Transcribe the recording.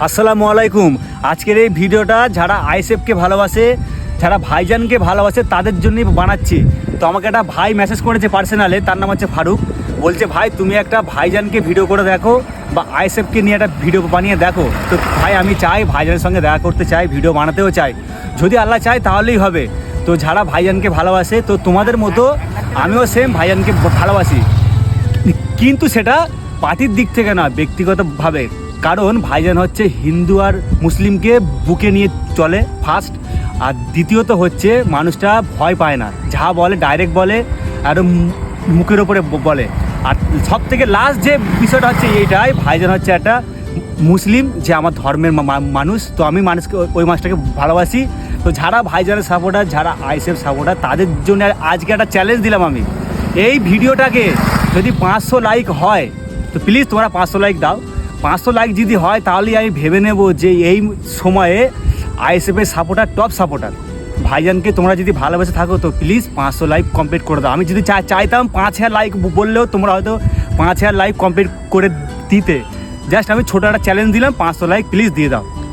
আসসালামু আলাইকুম। আজকের এই ভিডিওটা যারা আইএসএফকে ভালোবাসে, যারা ভাইজানকে ভালোবাসে তাদের জন্যই বানাচ্ছি। তো আমাকে একটা ভাই মেসেজ করেছে পার্সোনালে, তার নাম হচ্ছে ফারুক। বলছে ভাই তুমি একটা ভাইজানকে ভিডিও করে দেখো বা আইএসএফকে নিয়ে একটা ভিডিও বানিয়ে দেখো। তো ভাই আমি চাই ভাইজানের সঙ্গে দেখা করতে চাই, ভিডিও বানাতেও চাই, যদি আল্লাহ চায় তাহলেই হবে। তো যারা ভাইজানকে ভালোবাসে, তো তোমাদের মতো আমিও সেম ভাইজানকে ভালোবাসি, কিন্তু সেটা পার্টির দিক থেকে না, ব্যক্তিগতভাবে। কারণ ভাইজান হচ্ছে হিন্দু আর মুসলিমকে বুকে নিয়ে চলে ফার্স্ট, আর দ্বিতীয়ত হচ্ছে মানুষটা ভয় পায় না, যা বলে ডাইরেক্ট বলে আর মুখের ওপরে বলে। আর সব থেকে লাস্ট যে বিষয়টা হচ্ছে এইটাই, ভাইজান হচ্ছে একটা মুসলিম, যে আমার ধর্মের মানুষ। তো আমি মানুষকে ওই মানুষটাকে ভালোবাসি। তো যারা ভাইজানের সাপোর্টার, যারা আইএসএফ সাপোর্টার, তাদের জন্য আজকে একটা চ্যালেঞ্জ দিলাম আমি। এই ভিডিওটাকে যদি 500 লাইক হয় তো প্লিজ তোমরা 500 লাইক দাও। 500 লাইক যদি হয় তাহলেই আমি ভেবে নেব যে এই সময়ে আইএসএফের সাপোর্টার টপ সাপোর্টার। ভাইজানকে তোমরা যদি ভালোবেসে থাকো তো প্লিজ 500 লাইক কমপ্লিট করে দাও। আমি যদি চাইতাম 5000 লাইক বললেও তোমরা হয়তো 5000 লাইক কমপ্লিট করে দিতে। জাস্ট আমি ছোটো একটা চ্যালেঞ্জ দিলাম, 500 লাইক প্লিজ দিয়ে দাও।